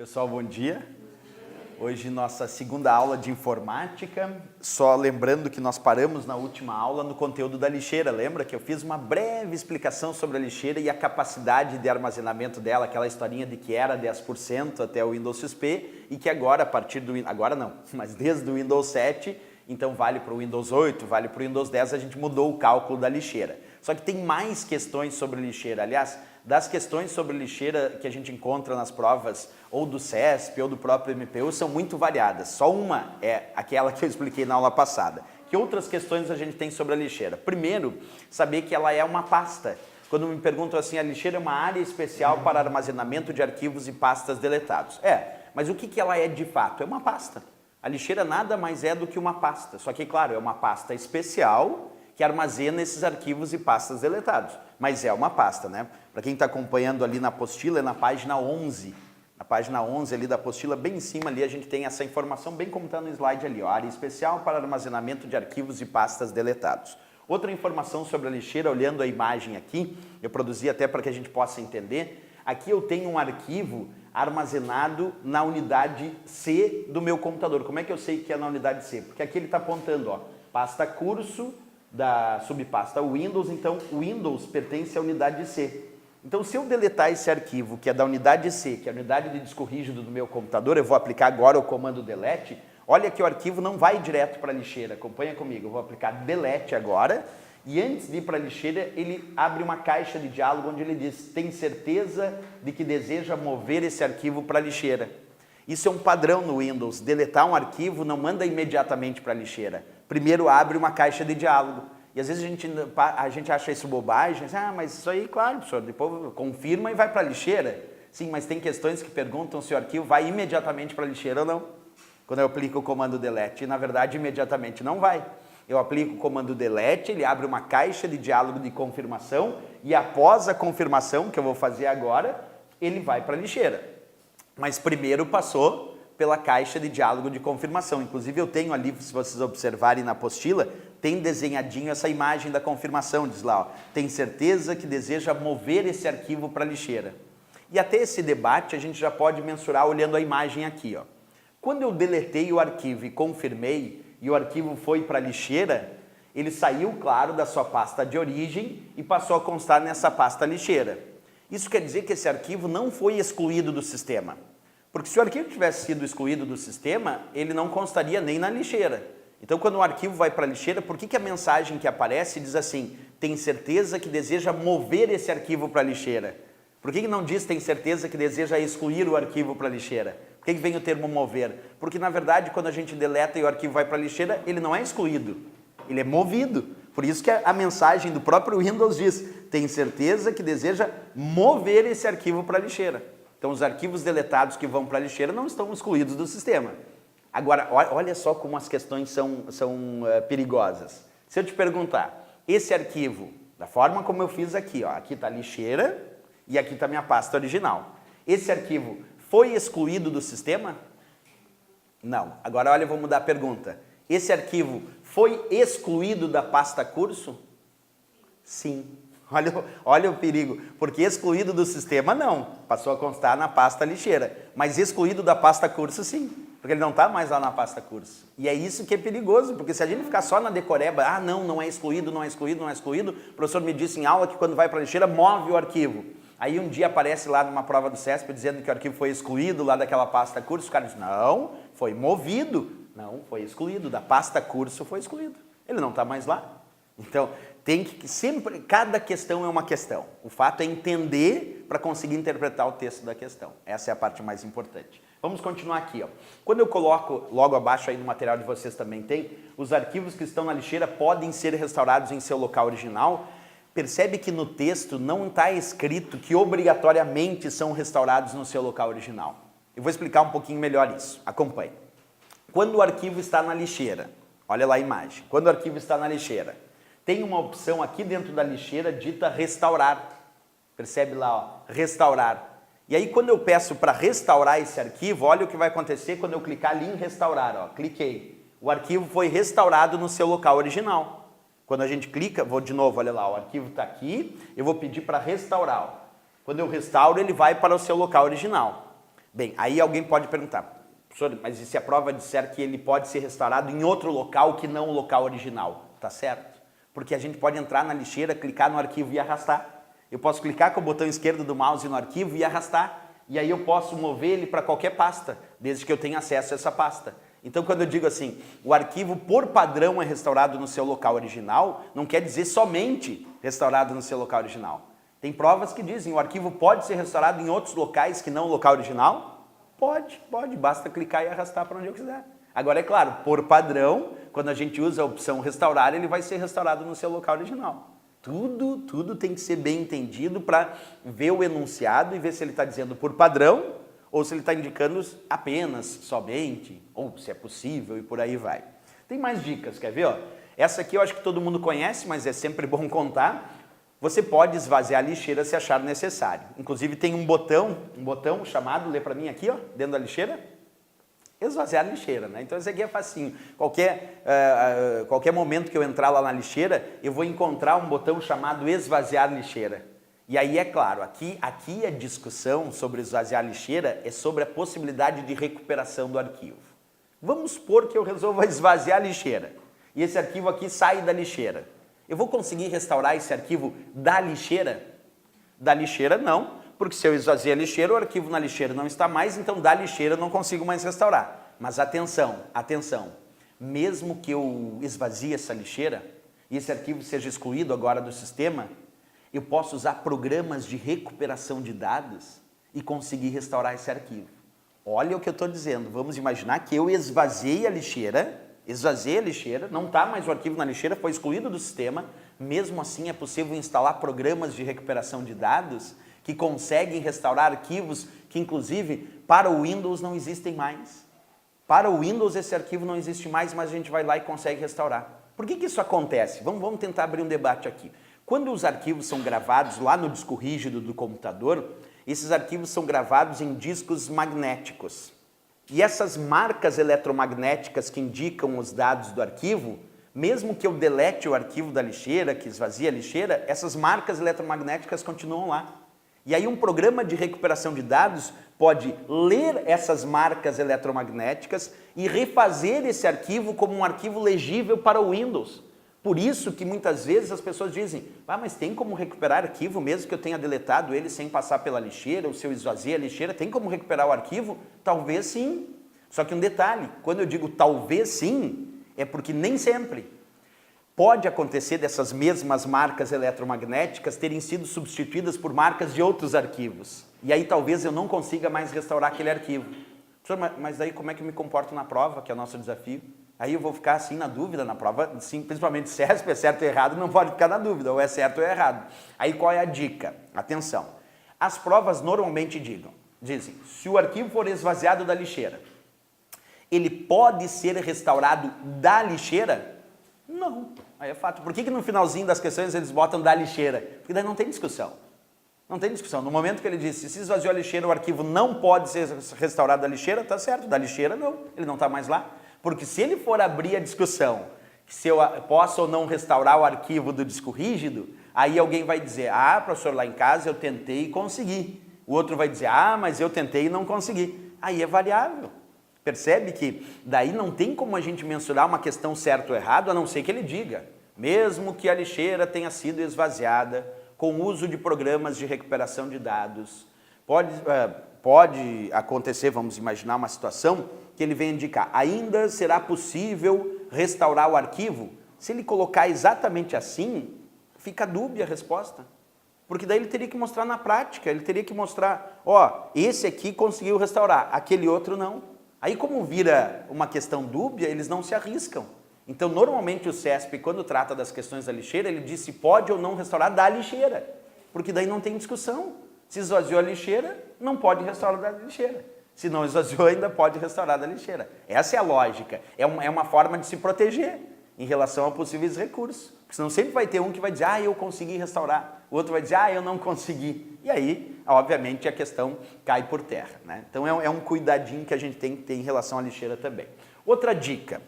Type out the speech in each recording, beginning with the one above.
Pessoal, bom dia. Hoje nossa segunda aula de informática. Só lembrando que nós paramos na última aula no conteúdo da lixeira. Lembra que eu fiz uma breve explicação sobre a lixeira e a capacidade de armazenamento dela, aquela historinha de que era 10% até o Windows XP e que agora, a partir do... Agora não, mas desde o Windows 7, então vale para o Windows 8, vale para o Windows 10, a gente mudou o cálculo da lixeira. Só que tem mais questões sobre lixeira. Aliás, das questões sobre lixeira que a gente encontra nas provas ou do CESP ou do próprio MPU são muito variadas. Só uma é aquela que eu expliquei na aula passada. Que outras questões a gente tem sobre a lixeira? Primeiro, saber que ela é uma pasta. Quando me perguntam assim, a lixeira é uma área especial para armazenamento de arquivos e pastas deletados. Mas o que ela é de fato? É uma pasta. A lixeira nada mais é do que uma pasta. Só que, claro, é uma pasta especial que armazena esses arquivos e pastas deletados. Mas é uma pasta, né? Para quem está acompanhando ali na apostila, é na página 11. Na página 11 ali da apostila, bem em cima ali, a gente tem essa informação, bem como está no slide ali, ó, área especial para armazenamento de arquivos e pastas deletados. Outra informação sobre a lixeira, olhando a imagem aqui, eu produzi até para que a gente possa entender, aqui eu tenho um arquivo armazenado na unidade C do meu computador. Como é que eu sei que é na unidade C? Porque aqui ele está apontando, ó, pasta curso, da subpasta Windows, então o Windows pertence à unidade C. Então, se eu deletar esse arquivo, que é da unidade C, que é a unidade de disco rígido do meu computador, eu vou aplicar agora o comando delete, olha que o arquivo não vai direto para a lixeira, acompanha comigo, eu vou aplicar delete agora, e antes de ir para a lixeira, ele abre uma caixa de diálogo onde ele diz, tem certeza de que deseja mover esse arquivo para a lixeira? Isso é um padrão no Windows, deletar um arquivo não manda imediatamente para a lixeira. Primeiro abre uma caixa de diálogo. E às vezes a gente acha isso bobagem, mas isso aí, claro, professor, depois confirma e vai para a lixeira. Sim, mas tem questões que perguntam se o arquivo vai imediatamente para a lixeira ou não. Quando eu aplico o comando delete, e na verdade imediatamente não vai. Eu aplico o comando delete, ele abre uma caixa de diálogo de confirmação e após a confirmação, que eu vou fazer agora, ele vai para a lixeira. Mas primeiro passou pela caixa de diálogo de confirmação. Inclusive eu tenho ali, se vocês observarem na apostila, tem desenhadinho essa imagem da confirmação, diz lá, ó, tem certeza que deseja mover esse arquivo para a lixeira. E até esse debate a gente já pode mensurar olhando a imagem aqui, ó. Quando eu deletei o arquivo e confirmei, e o arquivo foi para a lixeira, ele saiu, claro, da sua pasta de origem e passou a constar nessa pasta lixeira. Isso quer dizer que esse arquivo não foi excluído do sistema. Porque se o arquivo tivesse sido excluído do sistema, ele não constaria nem na lixeira. Então, quando o arquivo vai para a lixeira, por que a mensagem que aparece diz assim, tem certeza que deseja mover esse arquivo para a lixeira? Por que não diz tem certeza que deseja excluir o arquivo para a lixeira? Por que vem o termo mover? Porque, na verdade, quando a gente deleta e o arquivo vai para a lixeira, ele não é excluído, ele é movido. Por isso que a mensagem do próprio Windows diz, tem certeza que deseja mover esse arquivo para a lixeira. Então, os arquivos deletados que vão para a lixeira não estão excluídos do sistema. Agora, olha só como as questões são perigosas. Se eu te perguntar, esse arquivo, da forma como eu fiz aqui, ó, aqui está a lixeira e aqui está minha pasta original. Esse arquivo foi excluído do sistema? Não. Agora, olha, eu vou mudar a pergunta. Esse arquivo foi excluído da pasta curso? Sim. Olha o perigo, porque excluído do sistema não, passou a constar na pasta lixeira, mas excluído da pasta curso sim, porque ele não está mais lá na pasta curso. E é isso que é perigoso, porque se a gente ficar só na decoreba, não é excluído, não é excluído, não é excluído, o professor me disse em aula que quando vai para a lixeira, move o arquivo. Aí um dia aparece lá numa prova do CESP dizendo que o arquivo foi excluído lá daquela pasta curso, o cara diz, não, foi movido, não, foi excluído, da pasta curso foi excluído, ele não está mais lá. Então, tem que sempre, cada questão é uma questão. O fato é entender para conseguir interpretar o texto da questão. Essa é a parte mais importante. Vamos continuar aqui, ó. Quando eu coloco, logo abaixo aí no material de vocês também tem, os arquivos que estão na lixeira podem ser restaurados em seu local original. Percebe que no texto não está escrito que obrigatoriamente são restaurados no seu local original. Eu vou explicar um pouquinho melhor isso. Acompanhe. Quando o arquivo está na lixeira, olha lá a imagem. Quando o arquivo está na lixeira, tem uma opção aqui dentro da lixeira dita restaurar. Percebe lá, ó, restaurar. E aí quando eu peço para restaurar esse arquivo, olha o que vai acontecer quando eu clicar ali em restaurar, ó, cliquei. O arquivo foi restaurado no seu local original. Quando a gente clica, vou de novo, olha lá, o arquivo está aqui, eu vou pedir para restaurar. Quando eu restauro, ele vai para o seu local original. Bem, aí alguém pode perguntar, professor, mas e se a prova disser que ele pode ser restaurado em outro local que não o local original? Tá certo? Porque a gente pode entrar na lixeira, clicar no arquivo e arrastar. Eu posso clicar com o botão esquerdo do mouse no arquivo e arrastar. E aí eu posso mover ele para qualquer pasta, desde que eu tenha acesso a essa pasta. Então, quando eu digo assim, o arquivo por padrão é restaurado no seu local original, não quer dizer somente restaurado no seu local original. Tem provas que dizem, o arquivo pode ser restaurado em outros locais que não o local original? Pode, basta clicar e arrastar para onde eu quiser. Agora, é claro, por padrão, quando a gente usa a opção restaurar, ele vai ser restaurado no seu local original. Tudo tem que ser bem entendido para ver o enunciado e ver se ele está dizendo por padrão ou se ele está indicando apenas, somente, ou se é possível e por aí vai. Tem mais dicas, quer ver? Ó? Essa aqui eu acho que todo mundo conhece, mas é sempre bom contar. Você pode esvaziar a lixeira se achar necessário. Inclusive tem um botão chamado, lê para mim aqui, ó, dentro da lixeira, esvaziar a lixeira, né? Então esse aqui é facinho. Qualquer momento que eu entrar lá na lixeira, eu vou encontrar um botão chamado esvaziar lixeira. E aí, é claro, aqui a discussão sobre esvaziar lixeira é sobre a possibilidade de recuperação do arquivo. Vamos supor que eu resolva esvaziar a lixeira e esse arquivo aqui sai da lixeira. Eu vou conseguir restaurar esse arquivo da lixeira? Da lixeira não, porque se eu esvaziar a lixeira, o arquivo na lixeira não está mais, então da lixeira eu não consigo mais restaurar. Mas atenção, mesmo que eu esvazie essa lixeira e esse arquivo seja excluído agora do sistema, eu posso usar programas de recuperação de dados e conseguir restaurar esse arquivo. Olha o que eu estou dizendo, vamos imaginar que eu esvaziei a lixeira, não está mais o arquivo na lixeira, foi excluído do sistema, mesmo assim é possível instalar programas de recuperação de dados que conseguem restaurar arquivos que, inclusive, para o Windows não existem mais. Para o Windows esse arquivo não existe mais, mas a gente vai lá e consegue restaurar. Por que isso acontece? Vamos tentar abrir um debate aqui. Quando os arquivos são gravados lá no disco rígido do computador, esses arquivos são gravados em discos magnéticos. E essas marcas eletromagnéticas que indicam os dados do arquivo, mesmo que eu delete o arquivo da lixeira, que esvazie a lixeira, essas marcas eletromagnéticas continuam lá. E aí um programa de recuperação de dados pode ler essas marcas eletromagnéticas e refazer esse arquivo como um arquivo legível para o Windows. Por isso que muitas vezes as pessoas dizem, mas tem como recuperar arquivo mesmo que eu tenha deletado ele sem passar pela lixeira, ou se eu esvaziei a lixeira, tem como recuperar o arquivo? Talvez sim. Só que um detalhe, quando eu digo talvez sim, é porque nem sempre. Pode acontecer dessas mesmas marcas eletromagnéticas terem sido substituídas por marcas de outros arquivos. E aí talvez eu não consiga mais restaurar aquele arquivo. Mas daí como é que eu me comporto na prova, que é o nosso desafio? Aí eu vou ficar assim na dúvida na prova, sim, principalmente se é certo ou errado, não pode ficar na dúvida, ou é certo ou é errado. Aí qual é a dica? Atenção, as provas normalmente dizem, se o arquivo for esvaziado da lixeira, ele pode ser restaurado da lixeira? Não, aí é fato. Por que no finalzinho das questões eles botam da lixeira? Porque daí não tem discussão. Não tem discussão. No momento que ele disse, se esvaziou a lixeira, o arquivo não pode ser restaurado da lixeira, tá certo, da lixeira não, ele não está mais lá. Porque se ele for abrir a discussão, se eu posso ou não restaurar o arquivo do disco rígido, aí alguém vai dizer, professor, lá em casa eu tentei e consegui. O outro vai dizer, mas eu tentei e não consegui. Aí é variável. Percebe que daí não tem como a gente mensurar uma questão certo ou errado, a não ser que ele diga, mesmo que a lixeira tenha sido esvaziada com o uso de programas de recuperação de dados, pode acontecer, vamos imaginar uma situação, que ele vem indicar, ainda será possível restaurar o arquivo? Se ele colocar exatamente assim, fica dúbia a resposta. Porque daí ele teria que mostrar na prática, ele teria que mostrar, esse aqui conseguiu restaurar, aquele outro não. Aí como vira uma questão dúbia, eles não se arriscam. Então normalmente o CESP, quando trata das questões da lixeira, ele diz se pode ou não restaurar da lixeira. Porque daí não tem discussão. Se esvaziou a lixeira, não pode restaurar da lixeira. Se não esvaziou, ainda pode restaurar da lixeira. Essa é a lógica. É uma forma de se proteger em relação a possíveis recursos. Porque senão sempre vai ter um que vai dizer, eu consegui restaurar. O outro vai dizer, eu não consegui. E aí, obviamente, a questão cai por terra, né? Então é um cuidadinho que a gente tem que ter em relação à lixeira também. Outra dica.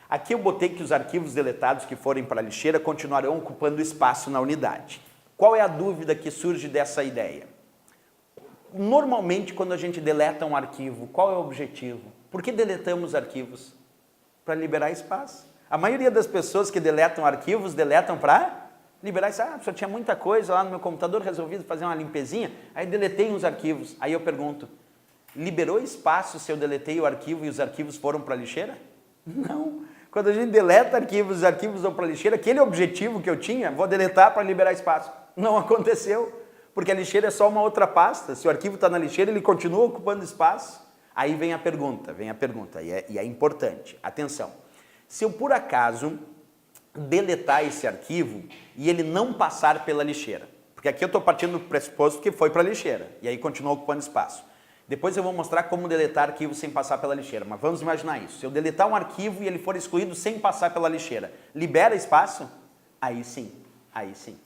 Aqui eu botei que os arquivos deletados que forem para a lixeira continuarão ocupando espaço na unidade. Qual é a dúvida que surge dessa ideia? Normalmente, quando a gente deleta um arquivo, qual é o objetivo? Por que deletamos arquivos? Para liberar espaço. A maioria das pessoas que deletam arquivos, deletam para liberar espaço. Só tinha muita coisa lá no meu computador, resolvi fazer uma limpezinha, aí deletei uns arquivos. Aí eu pergunto, liberou espaço se eu deletei o arquivo e os arquivos foram para a lixeira? Não. Quando a gente deleta arquivos, os arquivos vão para a lixeira, aquele objetivo que eu tinha, vou deletar para liberar espaço. Não aconteceu, porque a lixeira é só uma outra pasta. Se o arquivo está na lixeira, ele continua ocupando espaço. Aí vem a pergunta, e é importante. Atenção, se eu por acaso deletar esse arquivo e ele não passar pela lixeira, porque aqui eu estou partindo do pressuposto que foi para a lixeira, e aí continua ocupando espaço. Depois eu vou mostrar como deletar arquivos sem passar pela lixeira, mas vamos imaginar isso. Se eu deletar um arquivo e ele for excluído sem passar pela lixeira, libera espaço? Aí sim, aí sim.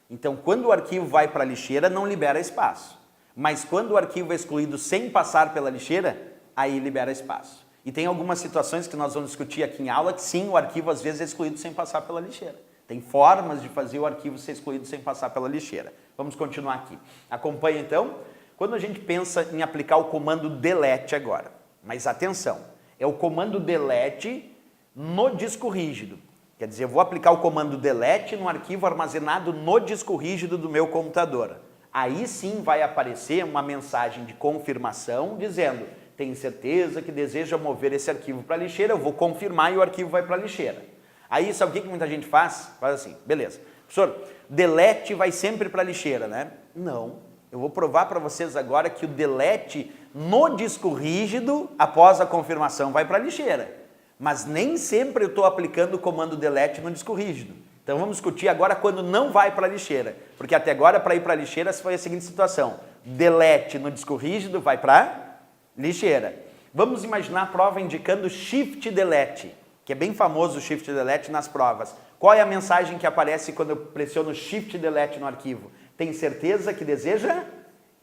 Então, quando o arquivo vai para a lixeira, não libera espaço. Mas quando o arquivo é excluído sem passar pela lixeira, aí libera espaço. E tem algumas situações que nós vamos discutir aqui em aula que sim, o arquivo às vezes é excluído sem passar pela lixeira. Tem formas de fazer o arquivo ser excluído sem passar pela lixeira. Vamos continuar aqui. Acompanha então. Quando a gente pensa em aplicar o comando delete agora, mas atenção, é o comando delete no disco rígido. Quer dizer, eu vou aplicar o comando delete no arquivo armazenado no disco rígido do meu computador. Aí sim vai aparecer uma mensagem de confirmação dizendo, tem certeza que deseja mover esse arquivo para a lixeira, eu vou confirmar e o arquivo vai para a lixeira. Aí sabe o que muita gente faz? Faz assim, beleza. Professor, delete vai sempre para a lixeira, né? Não. Eu vou provar para vocês agora que o delete no disco rígido, após a confirmação, vai para a lixeira. Mas nem sempre eu estou aplicando o comando delete no disco rígido. Então vamos discutir agora quando não vai para a lixeira. Porque até agora, para ir para a lixeira, foi a seguinte situação. Delete no disco rígido vai para a lixeira. Vamos imaginar a prova indicando Shift Delete, que é bem famoso o Shift Delete nas provas. Qual é a mensagem que aparece quando eu pressiono Shift Delete no arquivo? Tem certeza que deseja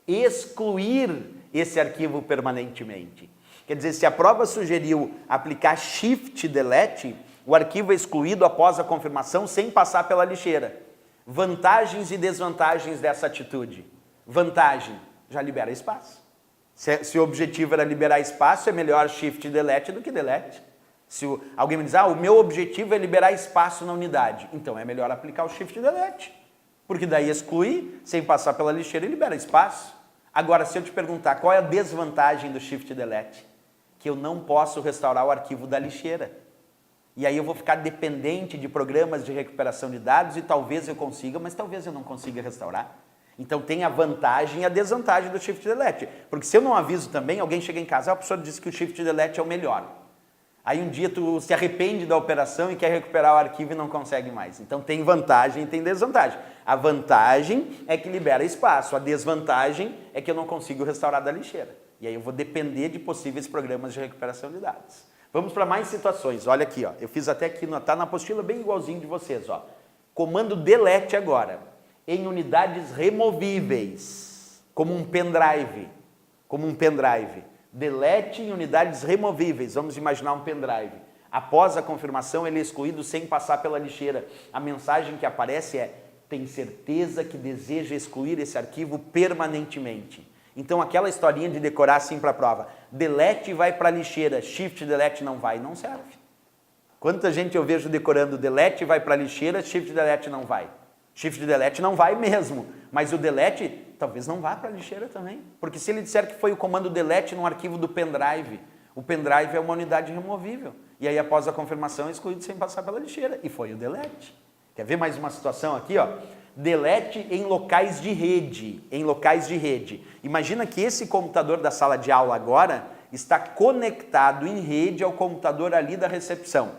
excluir esse arquivo permanentemente. Quer dizer, se a prova sugeriu aplicar Shift Delete, o arquivo é excluído após a confirmação sem passar pela lixeira. Vantagens e desvantagens dessa atitude. Vantagem, já libera espaço. Se o objetivo era liberar espaço, é melhor Shift Delete do que Delete. Se alguém me diz, o meu objetivo é liberar espaço na unidade, então é melhor aplicar o Shift Delete. Porque daí exclui, sem passar pela lixeira e libera espaço. Agora, se eu te perguntar qual é a desvantagem do Shift Delete, que eu não posso restaurar o arquivo da lixeira. E aí eu vou ficar dependente de programas de recuperação de dados e talvez eu consiga, mas talvez eu não consiga restaurar. Então tem a vantagem e a desvantagem do Shift Delete. Porque se eu não aviso também, alguém chega em casa, a pessoa disse que o Shift Delete é o melhor. Aí um dia tu se arrepende da operação e quer recuperar o arquivo e não consegue mais. Então tem vantagem e tem desvantagem. A vantagem é que libera espaço, a desvantagem é que eu não consigo restaurar da lixeira. E aí eu vou depender de possíveis programas de recuperação de dados. Vamos para mais situações. Olha aqui, ó. Eu fiz até aqui, tá na apostila bem igualzinho de vocês. Ó. Comando delete agora, em unidades removíveis, como um pendrive. Delete em unidades removíveis, vamos imaginar um pendrive. Após a confirmação, ele é excluído sem passar pela lixeira. A mensagem que aparece é, tem certeza que deseja excluir esse arquivo permanentemente. Então aquela historinha de decorar assim para a prova, delete vai para a lixeira, Shift Delete não vai, não serve. Quanta gente eu vejo decorando delete vai para a lixeira, Shift Delete não vai. Shift Delete não vai mesmo, mas o delete talvez não vá para a lixeira também. Porque se ele disser que foi o comando delete no arquivo do pendrive, o pendrive é uma unidade removível. E aí após a confirmação é excluído sem passar pela lixeira. E foi o delete. Quer ver mais uma situação aqui? Ó? Delete em locais de rede. Imagina que esse computador da sala de aula agora está conectado em rede ao computador ali da recepção.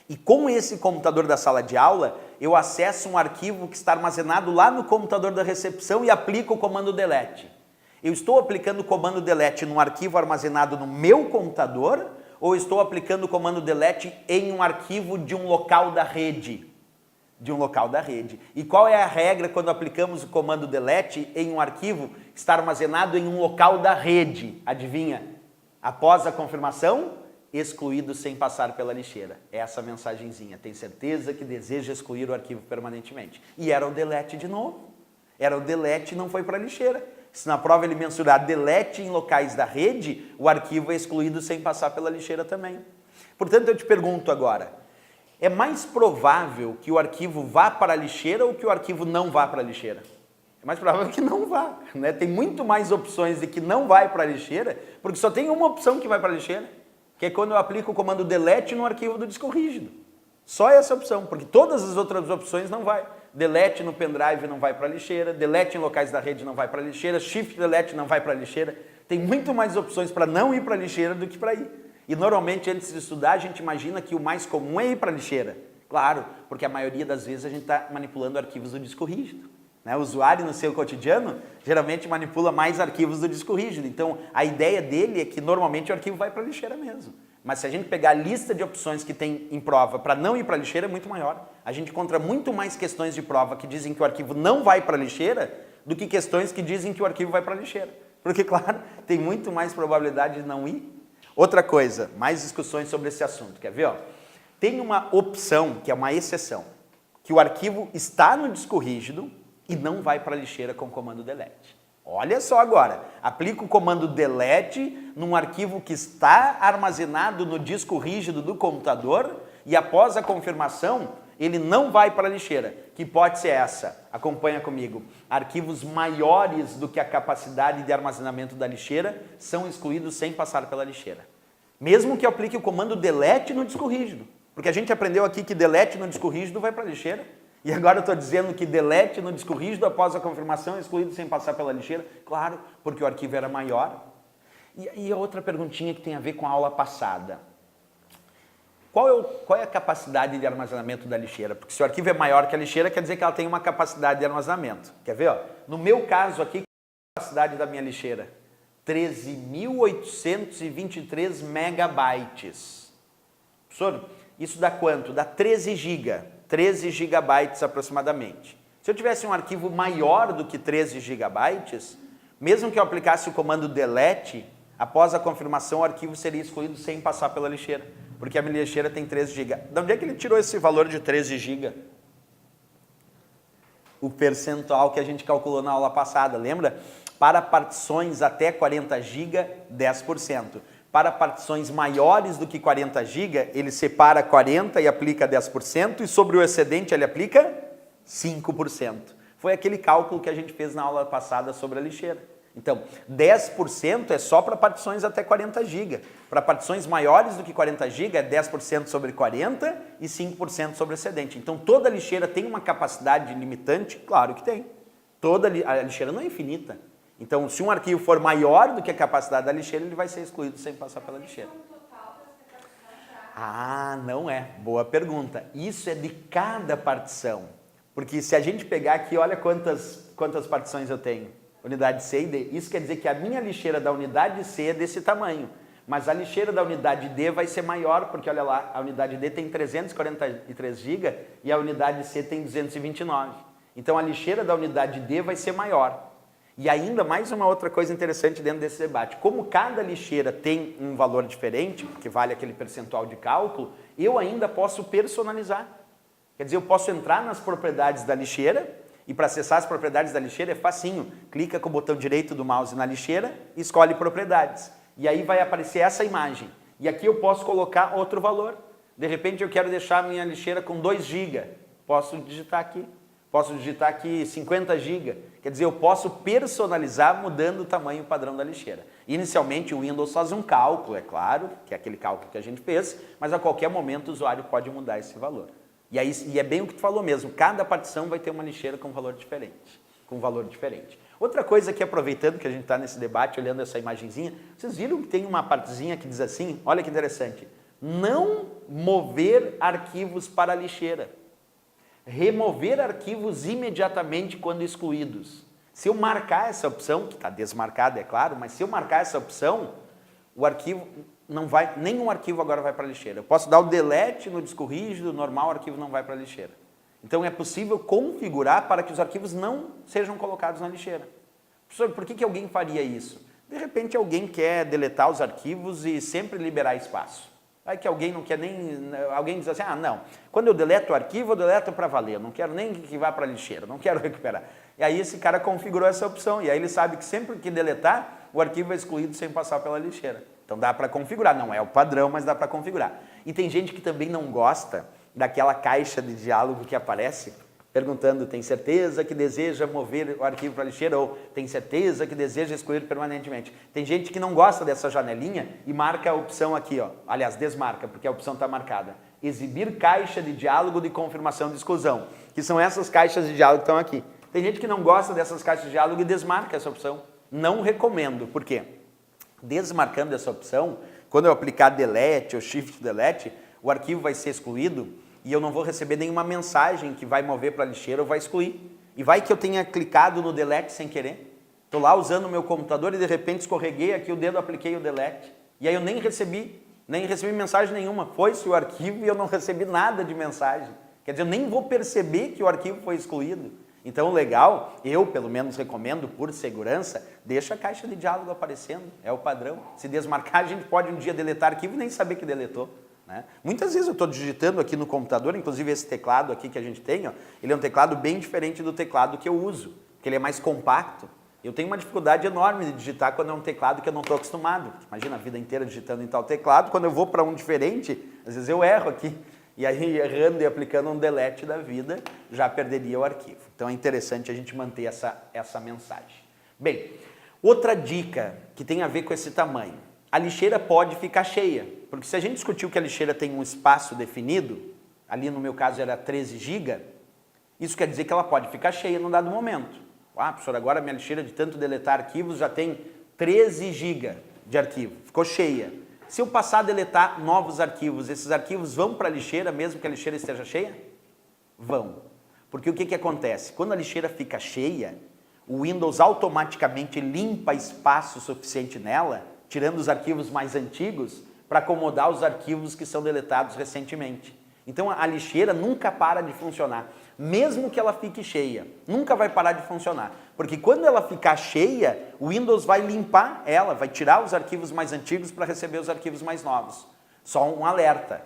E com esse computador da sala de aula, eu acesso um arquivo que está armazenado lá no computador da recepção e aplico o comando delete. Eu estou aplicando o comando delete num arquivo armazenado no meu computador ou estou aplicando o comando delete em um arquivo de um local da rede? E qual é a regra quando aplicamos o comando delete em um arquivo que está armazenado em um local da rede? Adivinha? Após a confirmação, excluído sem passar pela lixeira. Essa mensagenzinha. Tem certeza que deseja excluir o arquivo permanentemente. E era o delete de novo. Era o delete e não foi para a lixeira. Se na prova ele mensurar delete em locais da rede, o arquivo é excluído sem passar pela lixeira também. Portanto, eu te pergunto agora, é mais provável que o arquivo vá para a lixeira ou que o arquivo não vá para a lixeira? É mais provável que não vá, né? Tem muito mais opções de que não vai para a lixeira, porque só tem uma opção que vai para a lixeira, que é quando eu aplico o comando delete no arquivo do disco rígido. Só essa opção, porque todas as outras opções não vai. Delete no pendrive não vai para a lixeira, delete em locais da rede não vai para a lixeira, shift delete não vai para a lixeira. Tem muito mais opções para não ir para a lixeira do que para ir. E normalmente antes de estudar a gente imagina que o mais comum é ir para a lixeira. Claro, porque a maioria das vezes a gente está manipulando arquivos do disco rígido. O usuário no seu cotidiano geralmente manipula mais arquivos do disco rígido. Então a ideia dele é que normalmente o arquivo vai para a lixeira mesmo. Mas se a gente pegar a lista de opções que tem em prova para não ir para a lixeira, é muito maior. A gente encontra muito mais questões de prova que dizem que o arquivo não vai para a lixeira do que questões que dizem que o arquivo vai para a lixeira. Porque, claro, tem muito mais probabilidade de não ir. Outra coisa, mais discussões sobre esse assunto. Quer ver? Ó? Tem uma opção, que é uma exceção, que o arquivo está no disco rígido e não vai para a lixeira com o comando delete. Olha só agora, aplica o comando delete num arquivo que está armazenado no disco rígido do computador e após a confirmação, ele não vai para a lixeira. Que hipótese é essa? Acompanha comigo. Arquivos maiores do que a capacidade de armazenamento da lixeira são excluídos sem passar pela lixeira. Mesmo que eu aplique o comando delete no disco rígido. Porque a gente aprendeu aqui que delete no disco rígido vai para a lixeira. E agora eu estou dizendo que delete no disco rígido após a confirmação é excluído sem passar pela lixeira? Claro, porque o arquivo era maior. E a outra perguntinha que tem a ver com a aula passada. Qual é a capacidade de armazenamento da lixeira? Porque se o arquivo é maior que a lixeira, quer dizer que ela tem uma capacidade de armazenamento. Quer ver? Ó? No meu caso aqui, qual é a capacidade da minha lixeira? 13.823 megabytes. Professor, isso dá quanto? Dá 13 GB. 13 gigabytes aproximadamente. Se eu tivesse um arquivo maior do que 13 gigabytes, mesmo que eu aplicasse o comando delete, após a confirmação o arquivo seria excluído sem passar pela lixeira, porque a minha lixeira tem 13 GB. De onde é que ele tirou esse valor de 13 GB? O percentual que a gente calculou na aula passada, lembra? Para partições até 40 GB, 10%. Para partições maiores do que 40 GB, ele separa 40 e aplica 10%, e sobre o excedente ele aplica 5%. Foi aquele cálculo que a gente fez na aula passada sobre a lixeira. Então, 10% é só para partições até 40 GB. Para partições maiores do que 40 GB, é 10% sobre 40 e 5% sobre o excedente. Então, toda lixeira tem uma capacidade limitante? Claro que tem. A lixeira não é infinita. Então, se um arquivo for maior do que a capacidade da lixeira, ele vai ser excluído sem passar pela lixeira. Ah, não é. Boa pergunta. Isso é de cada partição. Porque se a gente pegar aqui, olha quantas partições eu tenho. Unidade C e D. Isso quer dizer que a minha lixeira da unidade C é desse tamanho. Mas a lixeira da unidade D vai ser maior, porque olha lá, a unidade D tem 343 GB e a unidade C tem 229. Então, a lixeira da unidade D vai ser maior. E ainda mais uma outra coisa interessante dentro desse debate. Como cada lixeira tem um valor diferente, que vale aquele percentual de cálculo, eu ainda posso personalizar. Quer dizer, eu posso entrar nas propriedades da lixeira, e para acessar as propriedades da lixeira é facinho. Clica com o botão direito do mouse na lixeira e escolhe propriedades. E aí vai aparecer essa imagem. E aqui eu posso colocar outro valor. De repente eu quero deixar a minha lixeira com 2 GB. Posso digitar aqui. Posso digitar aqui 50 GB. Quer dizer, eu posso personalizar mudando o tamanho padrão da lixeira. Inicialmente o Windows faz um cálculo, é claro, que é aquele cálculo que a gente fez, mas a qualquer momento o usuário pode mudar esse valor. E é bem o que tu falou mesmo, cada partição vai ter uma lixeira com valor diferente. Outra coisa que, aproveitando que a gente está nesse debate, olhando essa imagenzinha, vocês viram que tem uma partezinha que diz assim, olha que interessante, não mover arquivos para a lixeira. Remover arquivos imediatamente quando excluídos. Se eu marcar essa opção, que está desmarcada, é claro, mas se eu marcar essa opção, o arquivo não vai, nenhum arquivo agora vai para a lixeira. Eu posso dar o delete no disco rígido, normal, o arquivo não vai para a lixeira. Então é possível configurar para que os arquivos não sejam colocados na lixeira. Professor, por que alguém faria isso? De repente alguém quer deletar os arquivos e sempre liberar espaço. Aí que alguém não quer nem... Alguém diz assim, ah, não, quando eu deleto o arquivo, eu deleto para valer, eu não quero nem que vá para a lixeira, não quero recuperar. E aí esse cara configurou essa opção, e aí ele sabe que sempre que deletar, o arquivo é excluído sem passar pela lixeira. Então dá para configurar, não é o padrão, mas dá para configurar. E tem gente que também não gosta daquela caixa de diálogo que aparece, perguntando, tem certeza que deseja mover o arquivo para a lixeira, ou tem certeza que deseja excluir permanentemente. Tem gente que não gosta dessa janelinha e marca a opção aqui, ó. Aliás, desmarca, porque a opção está marcada. Exibir caixa de diálogo de confirmação de exclusão, que são essas caixas de diálogo que estão aqui. Tem gente que não gosta dessas caixas de diálogo e desmarca essa opção. Não recomendo. Por quê? Desmarcando essa opção, quando eu aplicar delete ou shift delete, o arquivo vai ser excluído e eu não vou receber nenhuma mensagem que vai mover para a lixeira ou vai excluir. E vai que eu tenha clicado no delete sem querer. Estou lá usando o meu computador e de repente escorreguei aqui o dedo, apliquei o delete. E aí eu nem recebi mensagem nenhuma. Foi-se o arquivo e eu não recebi nada de mensagem. Quer dizer, eu nem vou perceber que o arquivo foi excluído. Então o legal, eu pelo menos recomendo, por segurança, deixa a caixa de diálogo aparecendo, é o padrão. Se desmarcar, a gente pode um dia deletar arquivo e nem saber que deletou. Né? Muitas vezes eu estou digitando aqui no computador, inclusive esse teclado aqui que a gente tem, ó, ele é um teclado bem diferente do teclado que eu uso, porque ele é mais compacto. Eu tenho uma dificuldade enorme de digitar quando é um teclado que eu não estou acostumado. Imagina a vida inteira digitando em tal teclado, quando eu vou para um diferente, às vezes eu erro aqui. E aí, errando e aplicando um delete da vida, já perderia o arquivo. Então é interessante a gente manter essa mensagem. Bem, outra dica que tem a ver com esse tamanho. A lixeira pode ficar cheia, porque se a gente discutiu que a lixeira tem um espaço definido, ali no meu caso era 13 GB, isso quer dizer que ela pode ficar cheia num dado momento. Ah, professor, agora a minha lixeira de tanto deletar arquivos já tem 13 GB de arquivo, ficou cheia. Se eu passar a deletar novos arquivos, esses arquivos vão para a lixeira mesmo que a lixeira esteja cheia? Vão. Porque o que acontece? Quando a lixeira fica cheia, o Windows automaticamente limpa espaço suficiente nela, tirando os arquivos mais antigos, para acomodar os arquivos que são deletados recentemente. Então a lixeira nunca para de funcionar, mesmo que ela fique cheia, nunca vai parar de funcionar. Porque quando ela ficar cheia, o Windows vai limpar ela, vai tirar os arquivos mais antigos para receber os arquivos mais novos. Só um alerta.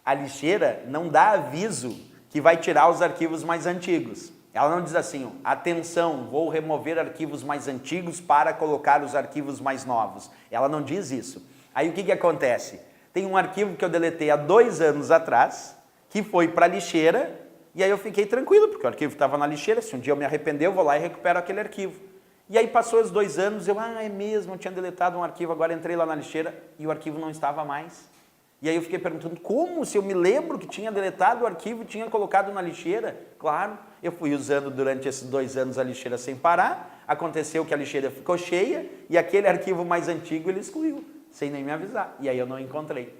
A lixeira não dá aviso que vai tirar os arquivos mais antigos. Ela não diz assim, atenção, vou remover arquivos mais antigos para colocar os arquivos mais novos. Ela não diz isso. Aí o que acontece? Tem um arquivo que eu deletei há 2 anos atrás, que foi para a lixeira, e aí eu fiquei tranquilo, porque o arquivo estava na lixeira, se um dia eu me arrepender, eu vou lá e recupero aquele arquivo. E aí passou os 2 anos, é mesmo, eu tinha deletado um arquivo, agora entrei lá na lixeira e o arquivo não estava mais. E aí eu fiquei perguntando, como? Se eu me lembro que tinha deletado o arquivo e tinha colocado na lixeira? Claro, eu fui usando durante esses 2 anos a lixeira sem parar, aconteceu que a lixeira ficou cheia e aquele arquivo mais antigo ele excluiu, sem nem me avisar. E aí eu não encontrei.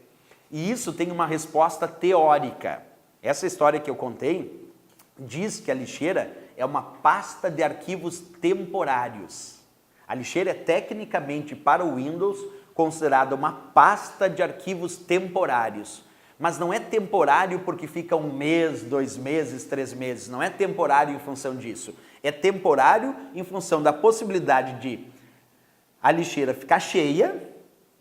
E isso tem uma resposta teórica. Essa história que eu contei diz que a lixeira é uma pasta de arquivos temporários. A lixeira é tecnicamente para o Windows considerada uma pasta de arquivos temporários. Mas não é temporário porque fica 1 mês, 2 meses, 3 meses. Não é temporário em função disso. É temporário em função da possibilidade de a lixeira ficar cheia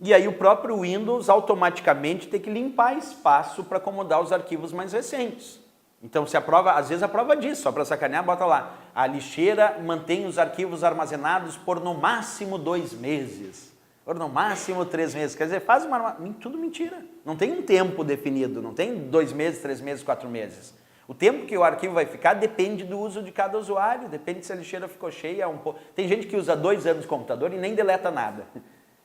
e aí o próprio Windows automaticamente ter que limpar espaço para acomodar os arquivos mais recentes. Então, se a prova, às vezes a prova diz, só para sacanear, bota lá, a lixeira mantém os arquivos armazenados por no máximo 2 meses, por no máximo 3 meses. Quer dizer, faz uma... Tudo mentira. Não tem um tempo definido, não tem 2 meses, 3 meses, 4 meses. O tempo que o arquivo vai ficar depende do uso de cada usuário, depende se a lixeira ficou cheia um pouco. Tem gente que usa 2 anos de computador e nem deleta nada.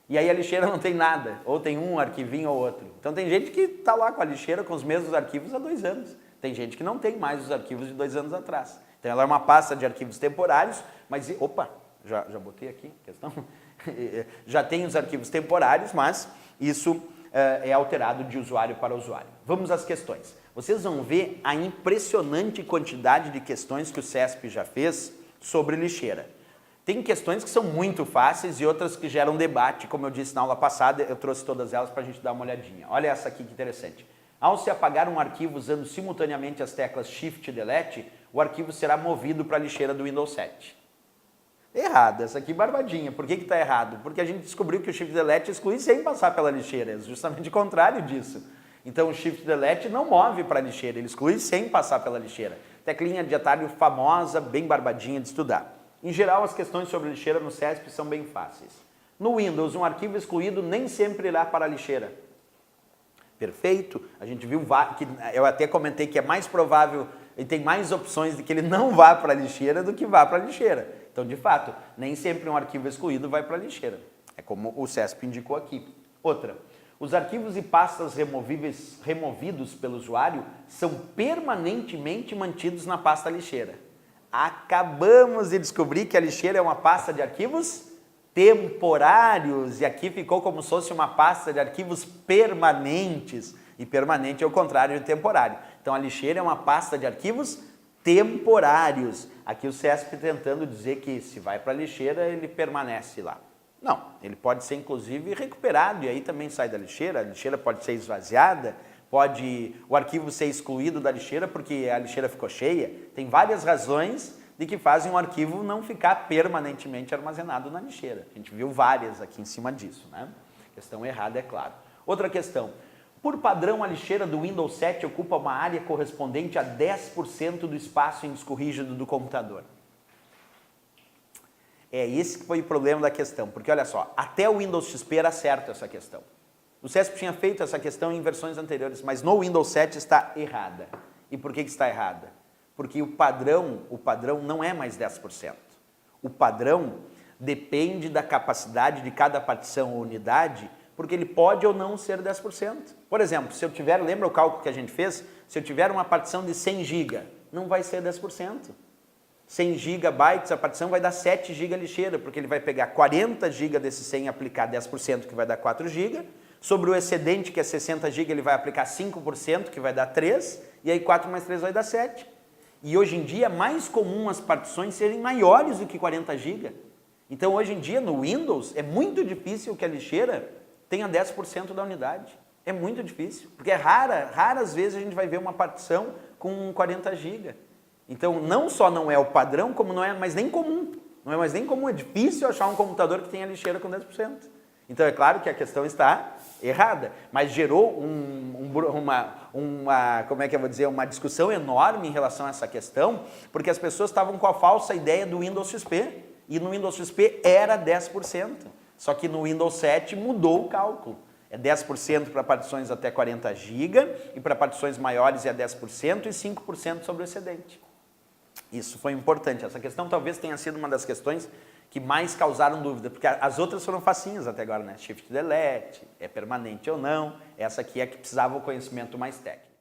E aí a lixeira não tem nada, ou tem um arquivinho ou outro. Então tem gente que está lá com a lixeira com os mesmos arquivos há 2 anos. Tem gente que não tem mais os arquivos de 2 anos atrás. Então ela é uma pasta de arquivos temporários, mas... Opa, já botei aqui a questão. Já tem os arquivos temporários, mas isso é alterado de usuário para usuário. Vamos às questões. Vocês vão ver a impressionante quantidade de questões que o CESP já fez sobre lixeira. Tem questões que são muito fáceis e outras que geram debate, como eu disse na aula passada, eu trouxe todas elas para a gente dar uma olhadinha. Olha essa aqui que interessante. Ao se apagar um arquivo usando simultaneamente as teclas Shift e Delete, o arquivo será movido para a lixeira do Windows 7. Errado, essa aqui barbadinha. Por que está errado? Porque a gente descobriu que o Shift e Delete exclui sem passar pela lixeira, é justamente o contrário disso. Então o Shift Delete não move para a lixeira, ele exclui sem passar pela lixeira. Teclinha de atalho famosa, bem barbadinha de estudar. Em geral, as questões sobre lixeira no CESP são bem fáceis. No Windows, um arquivo excluído nem sempre irá para a lixeira. Perfeito? A gente viu que eu até comentei que é mais provável e tem mais opções de que ele não vá para a lixeira do que vá para a lixeira. Então, de fato, nem sempre um arquivo excluído vai para a lixeira. É como o CESP indicou aqui. Outra, os arquivos e pastas removidos pelo usuário são permanentemente mantidos na pasta lixeira. Acabamos de descobrir que a lixeira é uma pasta de arquivos temporários, e aqui ficou como se fosse uma pasta de arquivos permanentes, e permanente é o contrário de temporário. Então a lixeira é uma pasta de arquivos temporários. Aqui o CESP tentando dizer que se vai para a lixeira, ele permanece lá. Não, ele pode ser inclusive recuperado e aí também sai da lixeira, a lixeira pode ser esvaziada, pode o arquivo ser excluído da lixeira porque a lixeira ficou cheia. Tem várias razões de que fazem um arquivo não ficar permanentemente armazenado na lixeira. A gente viu várias aqui em cima disso, né? Questão errada, é claro. Outra questão. Por padrão, a lixeira do Windows 7 ocupa uma área correspondente a 10% do espaço em disco rígido do computador. É esse que foi o problema da questão, porque olha só, até o Windows XP era certo essa questão. O CESP tinha feito essa questão em versões anteriores, mas no Windows 7 está errada. E por que está errada? Porque o padrão não é mais 10%. O padrão depende da capacidade de cada partição ou unidade, porque ele pode ou não ser 10%. Por exemplo, se eu tiver, lembra o cálculo que a gente fez? Se eu tiver uma partição de 100 GB, não vai ser 10%. 100 GB, a partição vai dar 7 GB lixeira, porque ele vai pegar 40 GB desses 100 e aplicar 10%, que vai dar 4 GB. Sobre o excedente, que é 60 GB, ele vai aplicar 5%, que vai dar 3, e aí 4 mais 3 vai dar 7. E hoje em dia é mais comum as partições serem maiores do que 40 GB. Então hoje em dia no Windows é muito difícil que a lixeira tenha 10% da unidade. É muito difícil, porque é raras vezes a gente vai ver uma partição com 40 GB. Então não só não é o padrão, como não é mais nem comum. Não é mais nem comum, é difícil achar um computador que tenha lixeira com 10%. Então é claro que a questão está errada, mas gerou como é que eu vou dizer, uma discussão enorme em relação a essa questão, porque as pessoas estavam com a falsa ideia do Windows XP, e no Windows XP era 10%, só que no Windows 7 mudou o cálculo. É 10% para partições até 40 GB, e para partições maiores é 10% e 5% sobre o excedente. Isso foi importante, essa questão talvez tenha sido uma das questões que mais causaram dúvida, porque as outras foram facinhas até agora, né? Shift Delete, é permanente ou não, essa aqui é que precisava o conhecimento mais técnico.